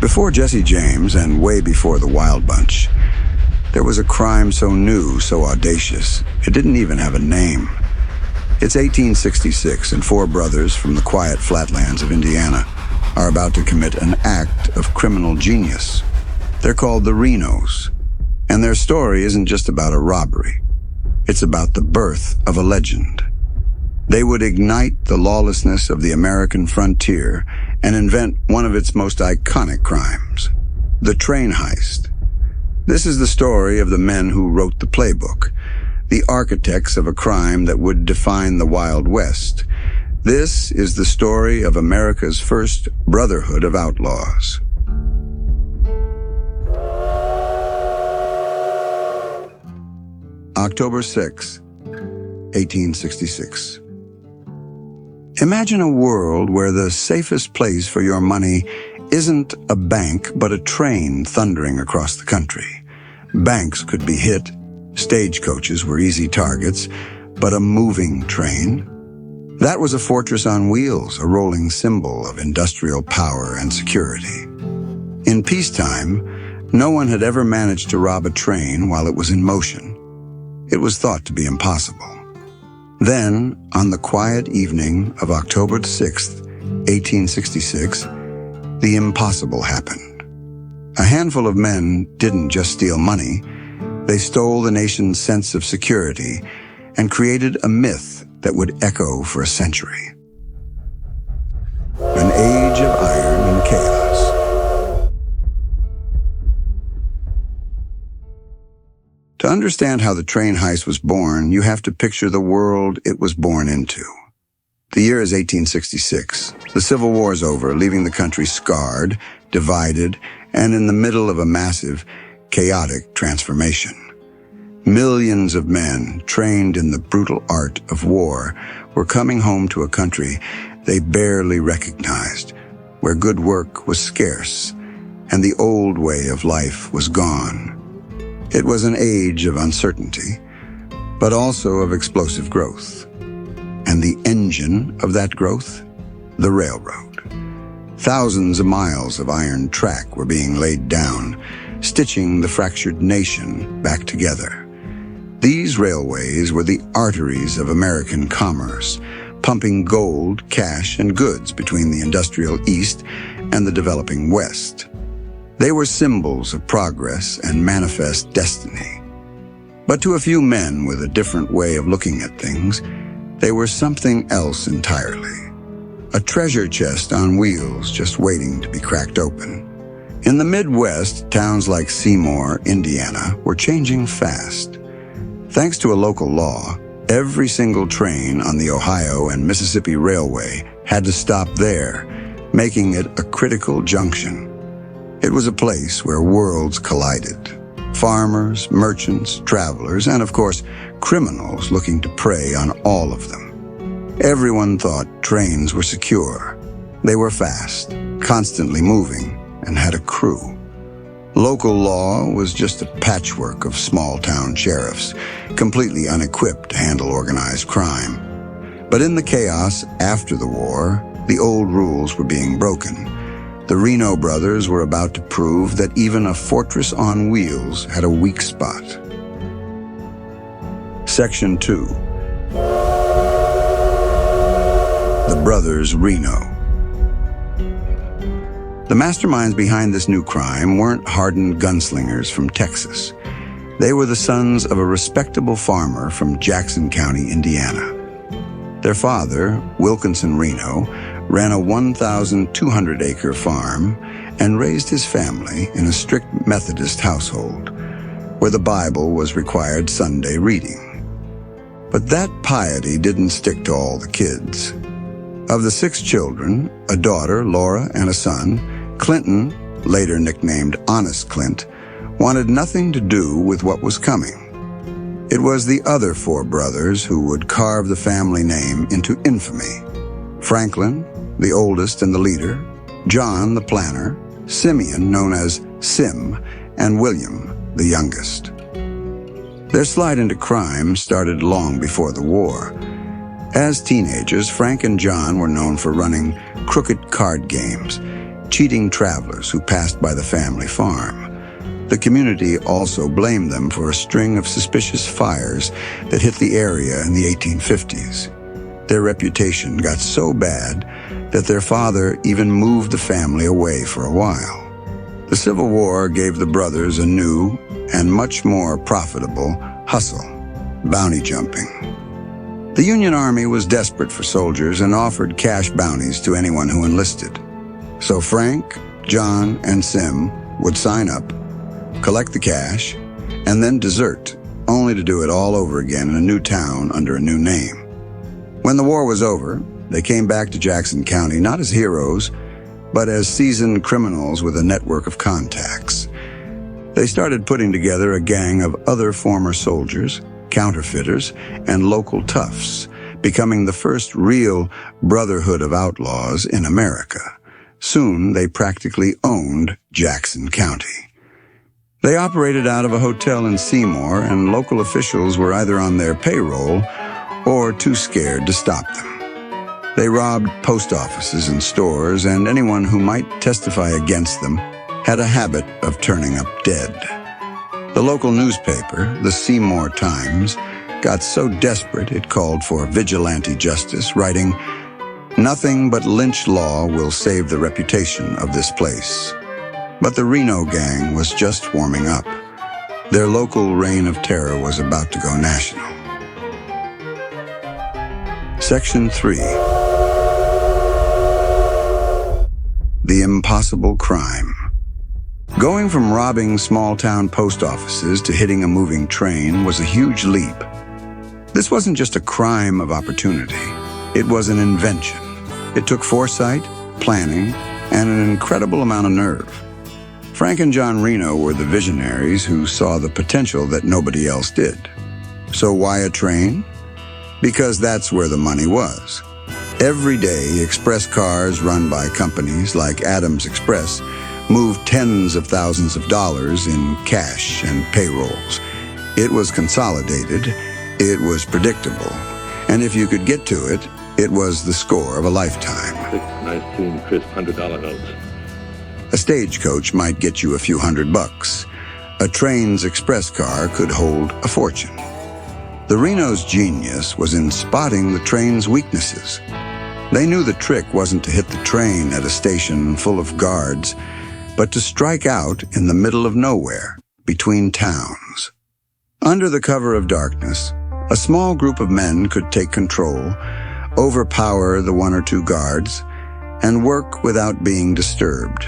Before Jesse James, and way before the Wild Bunch, there was a crime so new, so audacious, it didn't even have a name. It's 1866, and four brothers from the quiet flatlands of Indiana are about to commit an act of criminal genius. They're called the Renos, and their story isn't just about a robbery. It's about the birth of a legend. They would ignite the lawlessness of the American frontier and invent one of its most iconic crimes, the train heist. This is the story of the men who wrote the playbook, the architects of a crime that would define the Wild West. This is the story of America's first brotherhood of outlaws. October 6, 1866. Imagine a world where the safest place for your money isn't a bank, but a train thundering across the country. Banks could be hit, stagecoaches were easy targets, but a moving train? That was a fortress on wheels, a rolling symbol of industrial power and security. In peacetime, no one had ever managed to rob a train while it was in motion. It was thought to be impossible. Then, on the quiet evening of October 6, 1866, the impossible happened. A handful of men didn't just steal money, they stole the nation's sense of security and created a myth that would echo for a century. An age of iron and chaos. To understand how the train heist was born, you have to picture the world it was born into. The year is 1866. The Civil War's over, leaving the country scarred, divided, and in the middle of a massive, chaotic transformation. Millions of men, trained in the brutal art of war, were coming home to a country they barely recognized, where good work was scarce, and the old way of life was gone. It was an age of uncertainty, but also of explosive growth. And the engine of that growth? The railroad. Thousands of miles of iron track were being laid down, stitching the fractured nation back together. These railways were the arteries of American commerce, pumping gold, cash, and goods between the industrial East and the developing West. They were symbols of progress and manifest destiny. But to a few men with a different way of looking at things, they were something else entirely. A treasure chest on wheels just waiting to be cracked open. In the Midwest, towns like Seymour, Indiana, were changing fast. Thanks to a local law, every single train on the Ohio and Mississippi Railway had to stop there, making it a critical junction. It was a place where worlds collided. Farmers, merchants, travelers, and of course, criminals looking to prey on all of them. Everyone thought trains were secure. They were fast, constantly moving, and had a crew. Local law was just a patchwork of small-town sheriffs, completely unequipped to handle organized crime. But in the chaos after the war, the old rules were being broken. The Reno brothers were about to prove that even a fortress on wheels had a weak spot. Section 2. The Brothers Reno. The masterminds behind this new crime weren't hardened gunslingers from Texas. They were the sons of a respectable farmer from Jackson County, Indiana. Their father, Wilkinson Reno, ran a 1,200-acre farm and raised his family in a strict Methodist household, where the Bible was required Sunday reading. But that piety didn't stick to all the kids. Of the 6 children, a daughter, Laura, and a son, Clinton, later nicknamed Honest Clint, wanted nothing to do with what was coming. It was the other 4 brothers who would carve the family name into infamy. Franklin, the oldest and the leader, John, the planner, Simeon, known as Sim, and William, the youngest. Their slide into crime started long before the war. As teenagers, Frank and John were known for running crooked card games, cheating travelers who passed by the family farm. The community also blamed them for a string of suspicious fires that hit the area in the 1850s. Their reputation got so bad that their father even moved the family away for a while. The Civil War gave the brothers a new and much more profitable hustle: bounty jumping. The Union Army was desperate for soldiers and offered cash bounties to anyone who enlisted. So Frank, John, and Sim would sign up, collect the cash, and then desert, only to do it all over again in a new town under a new name. When the war was over, they came back to Jackson County not as heroes, but as seasoned criminals with a network of contacts. They started putting together a gang of other former soldiers, counterfeiters, and local toughs, becoming the first real brotherhood of outlaws in America. Soon, they practically owned Jackson County. They operated out of a hotel in Seymour, and local officials were either on their payroll or too scared to stop them. They robbed post offices and stores, and anyone who might testify against them had a habit of turning up dead. The local newspaper, the Seymour Times, got so desperate it called for vigilante justice, writing, "Nothing but lynch law will save the reputation of this place." But the Reno gang was just warming up. Their local reign of terror was about to go national. Section 3. The impossible crime. Going from robbing small-town post offices to hitting a moving train was a huge leap. This wasn't just a crime of opportunity. It was an invention. It took foresight, planning, and an incredible amount of nerve. Frank and John Reno were the visionaries who saw the potential that nobody else did. So why a train? Because that's where the money was. Every day, express cars run by companies like Adams Express moved tens of thousands of dollars in cash and payrolls. It was consolidated, it was predictable, and if you could get to it, it was the score of a lifetime. 6 nice, clean, crisp $100 notes. A stagecoach might get you a few $100. A train's express car could hold a fortune. The Reno's genius was in spotting the train's weaknesses. They knew the trick wasn't to hit the train at a station full of guards, but to strike out in the middle of nowhere, between towns. Under the cover of darkness, a small group of men could take control, overpower the 1 or 2 guards, and work without being disturbed.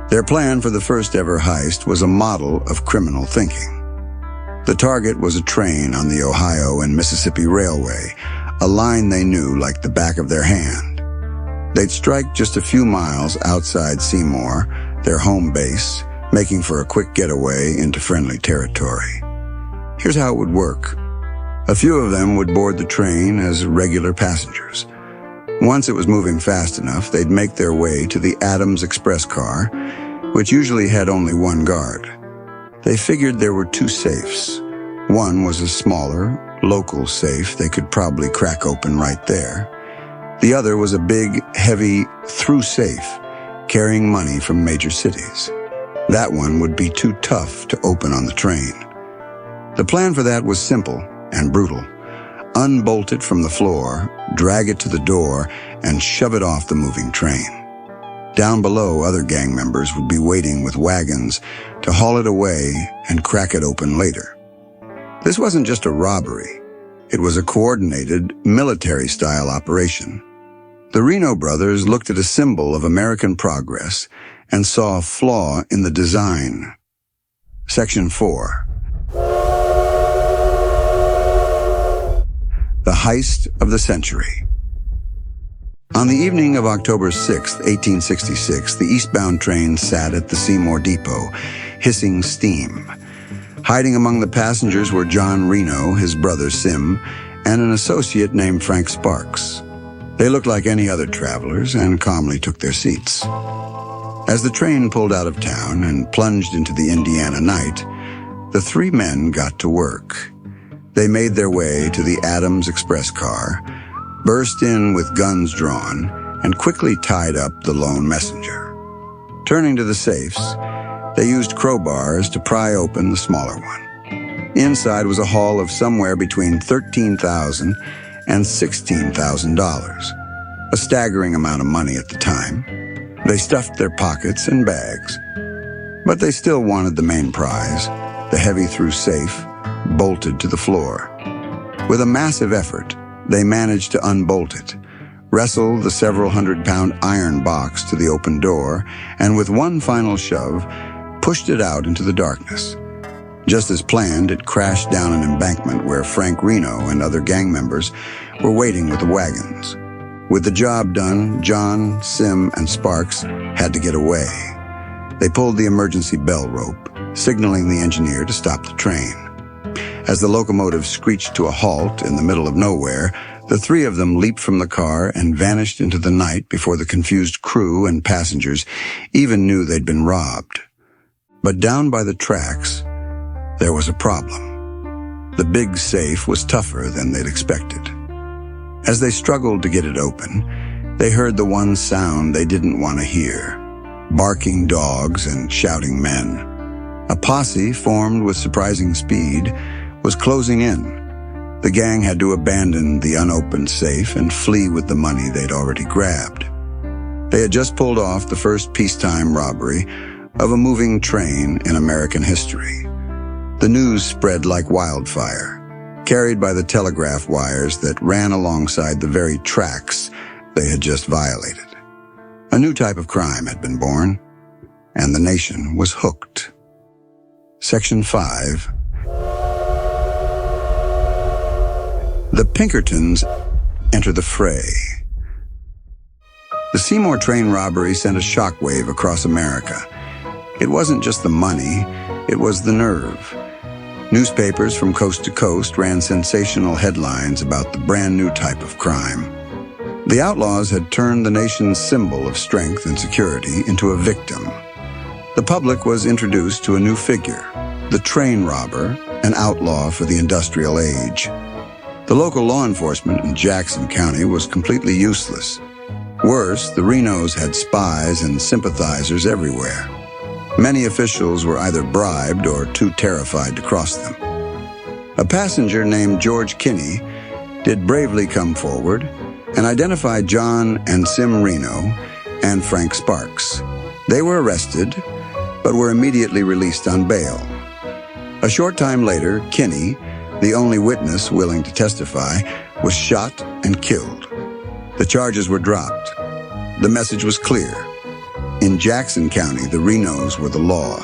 Their plan for the first ever heist was a model of criminal thinking. The target was a train on the Ohio and Mississippi Railway, a line they knew like the back of their hand. They'd strike just a few miles outside Seymour, their home base, making for a quick getaway into friendly territory. Here's how it would work. A few of them would board the train as regular passengers. Once it was moving fast enough, they'd make their way to the Adams Express car, which usually had only 1 guard. They figured there were 2 safes. One was a smaller, local safe they could probably crack open right there. The other was a big, heavy through safe, carrying money from major cities. That one would be too tough to open on the train. The plan for that was simple and brutal. Unbolt it from the floor, drag it to the door, and shove it off the moving train. Down below, other gang members would be waiting with wagons to haul it away and crack it open later. This wasn't just a robbery. It was a coordinated, military-style operation. The Reno brothers looked at a symbol of American progress and saw a flaw in the design. Section 4. The Heist of the Century. On the evening of October 6, 1866, the eastbound train sat at the Seymour Depot, hissing steam. Hiding among the passengers were John Reno, his brother Sim, and an associate named Frank Sparks. They looked like any other travelers and calmly took their seats. As the train pulled out of town and plunged into the Indiana night, the 3 men got to work. They made their way to the Adams Express car, burst in with guns drawn, and quickly tied up the lone messenger. Turning to the safes, they used crowbars to pry open the smaller one. Inside was a haul of somewhere between $13,000 and $16,000, a staggering amount of money at the time. They stuffed their pockets and bags, but they still wanted the main prize, the heavy-through safe, bolted to the floor. With a massive effort, they managed to unbolt it, wrestle the several hundred-pound iron box to the open door, and with one final shove, pushed it out into the darkness. Just as planned, it crashed down an embankment where Frank Reno and other gang members were waiting with the wagons. With the job done, John, Sim, and Sparks had to get away. They pulled the emergency bell rope, signaling the engineer to stop the train. As the locomotive screeched to a halt in the middle of nowhere, the three of them leaped from the car and vanished into the night before the confused crew and passengers even knew they'd been robbed. But down by the tracks, there was a problem. The big safe was tougher than they'd expected. As they struggled to get it open, they heard the one sound they didn't want to hear: barking dogs and shouting men. A posse, formed with surprising speed, was closing in. The gang had to abandon the unopened safe and flee with the money they'd already grabbed. They had just pulled off the first peacetime robbery of a moving train in American history. The news spread like wildfire, carried by the telegraph wires that ran alongside the very tracks they had just violated. A new type of crime had been born, and the nation was hooked. Section 5. The Pinkertons enter the fray. The Seymour train robbery sent a shockwave across America. It wasn't just the money, it was the nerve. Newspapers from coast to coast ran sensational headlines about the brand new type of crime. The Outlaws had turned the nation's symbol of strength and security into a victim. The public was introduced to a new figure, the train robber, an outlaw for the industrial age. The local law enforcement in Jackson County was completely useless. Worse, the Renos had spies and sympathizers everywhere. Many officials were either bribed or too terrified to cross them. A passenger named George Kinney did bravely come forward and identify John and Sim Reno and Frank Sparks. They were arrested, but were immediately released on bail. A short time later, Kinney, the only witness willing to testify, was shot and killed. The charges were dropped. The message was clear. In Jackson County, the Renos were the law.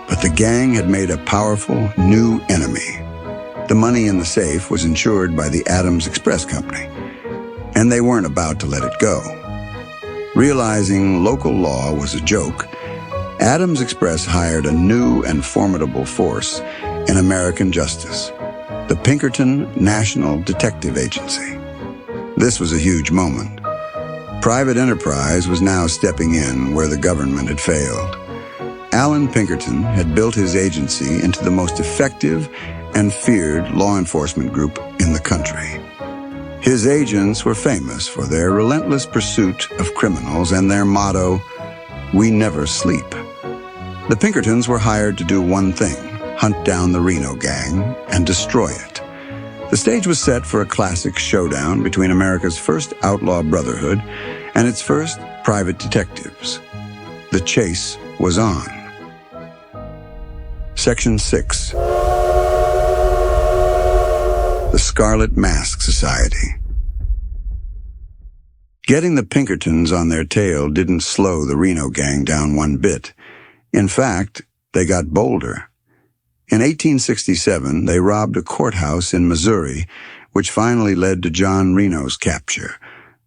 But the gang had made a powerful, new enemy. The money in the safe was insured by the Adams Express Company, and they weren't about to let it go. Realizing local law was a joke, Adams Express hired a new and formidable force in American justice, the Pinkerton National Detective Agency. This was a huge moment. Private enterprise was now stepping in where the government had failed. Alan Pinkerton had built his agency into the most effective and feared law enforcement group in the country. His agents were famous for their relentless pursuit of criminals and their motto, "We never sleep." The Pinkertons were hired to do one thing: hunt down the Reno gang and destroy it. The stage was set for a classic showdown between America's first outlaw brotherhood and its first private detectives. The chase was on. Section 6. The Scarlet Mask Society. Getting the Pinkertons on their tail didn't slow the Reno gang down one bit. In fact, they got bolder. In 1867, they robbed a courthouse in Missouri, which finally led to John Reno's capture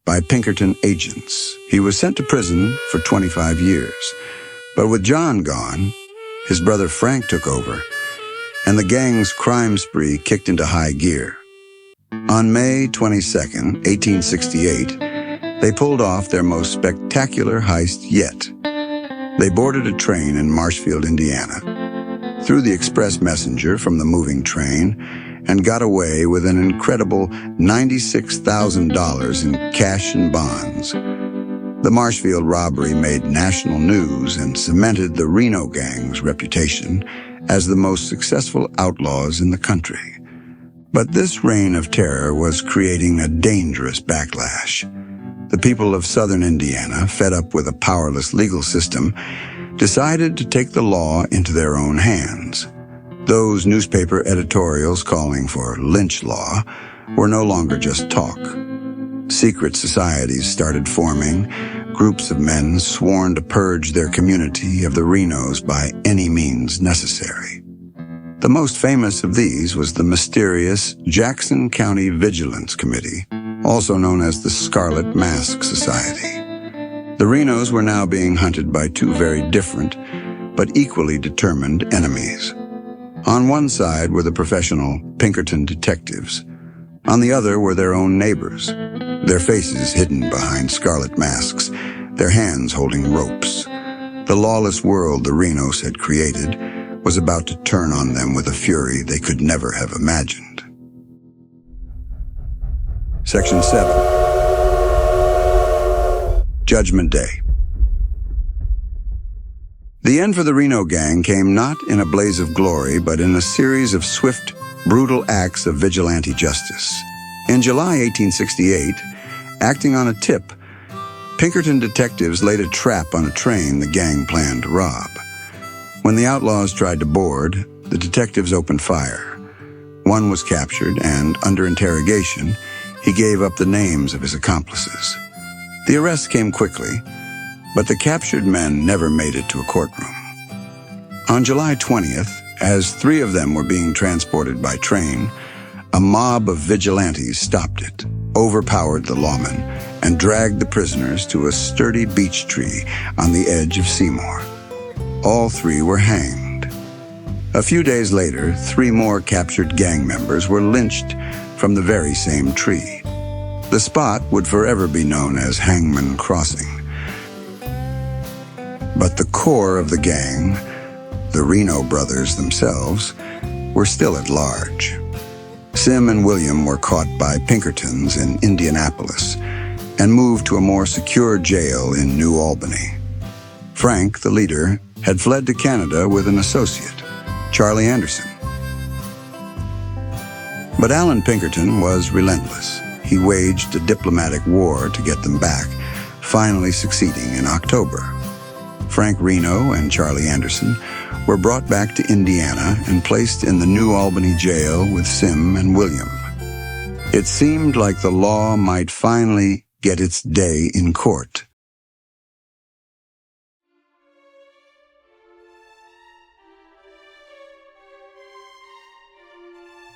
by Pinkerton agents. He was sent to prison for 25 years. But with John gone, his brother Frank took over, and the gang's crime spree kicked into high gear. On May 22, 1868, they pulled off their most spectacular heist yet. They boarded a train in Marshfield, Indiana, threw the express messenger from the moving train, and got away with an incredible $96,000 in cash and bonds. The Marshfield robbery made national news and cemented the Reno gang's reputation as the most successful outlaws in the country. But this reign of terror was creating a dangerous backlash. The people of southern Indiana, fed up with a powerless legal system, decided to take the law into their own hands. Those newspaper editorials calling for lynch law were no longer just talk. Secret societies started forming, groups of men sworn to purge their community of the Renos by any means necessary. The most famous of these was the mysterious Jackson County Vigilance Committee, also known as the Scarlet Mask Society. The Renos were now being hunted by two very different, but equally determined enemies. On one side were the professional Pinkerton detectives. On the other were their own neighbors, their faces hidden behind scarlet masks, their hands holding ropes. The lawless world the Renos had created was about to turn on them with a fury they could never have imagined. Section 7. Judgment Day. The end for the Reno gang came not in a blaze of glory, but in a series of swift, brutal acts of vigilante justice. In July 1868, acting on a tip, Pinkerton detectives laid a trap on a train the gang planned to rob. When the outlaws tried to board, the detectives opened fire. One was captured, and under interrogation, he gave up the names of his accomplices. The arrest came quickly, but the captured men never made it to a courtroom. On July 20th, as three of them were being transported by train, a mob of vigilantes stopped it, overpowered the lawmen, and dragged the prisoners to a sturdy beech tree on the edge of Seymour. All three were hanged. A few days later, three more captured gang members were lynched from the very same tree. The spot would forever be known as Hangman Crossing. But the core of the gang, the Reno brothers themselves, were still at large. Sim and William were caught by Pinkertons in Indianapolis and moved to a more secure jail in New Albany. Frank, the leader, had fled to Canada with an associate, Charlie Anderson. But Alan Pinkerton was relentless. He waged a diplomatic war to get them back, finally succeeding in October. Frank Reno and Charlie Anderson were brought back to Indiana and placed in the New Albany jail with Sim and William. It seemed like the law might finally get its day in court.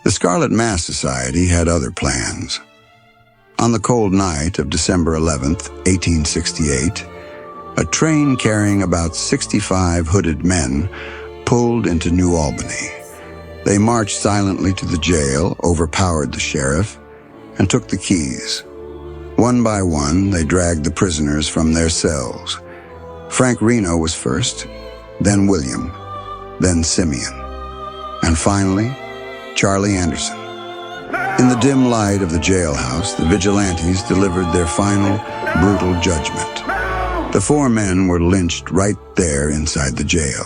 The Scarlet Mask Society had other plans. On the cold night of December 11th, 1868, a train carrying about 65 hooded men pulled into New Albany. They marched silently to the jail, overpowered the sheriff, and took the keys. One by one, they dragged the prisoners from their cells. Frank Reno was first, then William, then Simeon, and finally, Charlie Anderson. In the dim light of the jailhouse, the vigilantes delivered their final, brutal judgment. The four men were lynched right there inside the jail.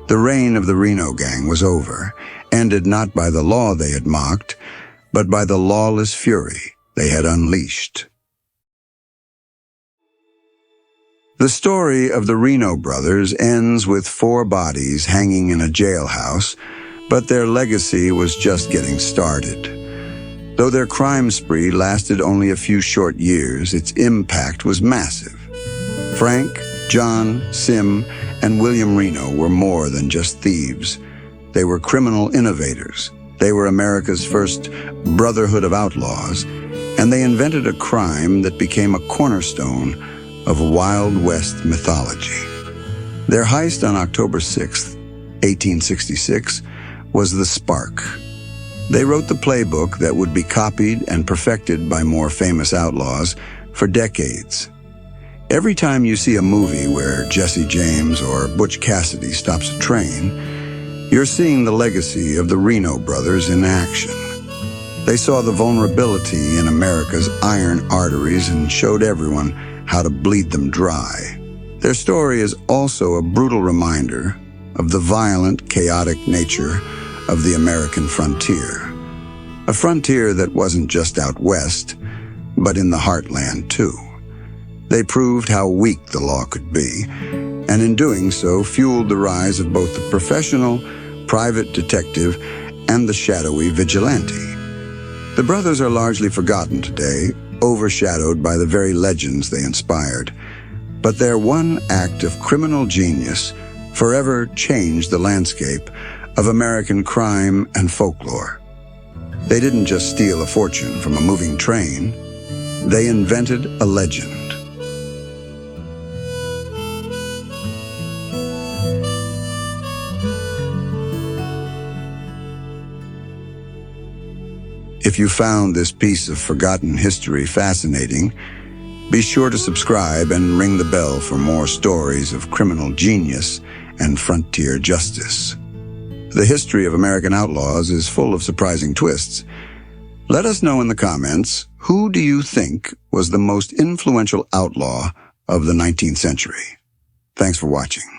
The reign of the Reno gang was over, ended not by the law they had mocked, but by the lawless fury they had unleashed. The story of the Reno brothers ends with four bodies hanging in a jailhouse, but their legacy was just getting started. Though their crime spree lasted only a few short years, its impact was massive. Frank, John, Sim, and William Reno were more than just thieves. They were criminal innovators. They were America's first brotherhood of outlaws, and they invented a crime that became a cornerstone of Wild West mythology. Their heist on October 6th, 1866, was the spark. They wrote the playbook that would be copied and perfected by more famous outlaws for decades. Every time you see a movie where Jesse James or Butch Cassidy stops a train, you're seeing the legacy of the Reno brothers in action. They saw the vulnerability in America's iron arteries and showed everyone how to bleed them dry. Their story is also a brutal reminder of the violent, chaotic nature of the American frontier. A frontier that wasn't just out west, but in the heartland too. They proved how weak the law could be, and in doing so fueled the rise of both the professional, private detective and the shadowy vigilante. The brothers are largely forgotten today, overshadowed by the very legends they inspired. But their one act of criminal genius forever changed the landscape of American crime and folklore. They didn't just steal a fortune from a moving train, they invented a legend. If you found this piece of forgotten history fascinating, be sure to subscribe and ring the bell for more stories of criminal genius and frontier justice. The history of American Outlaws is full of surprising twists. Let us know in the comments, who do you think was the most influential outlaw of the 19th century? Thanks for watching.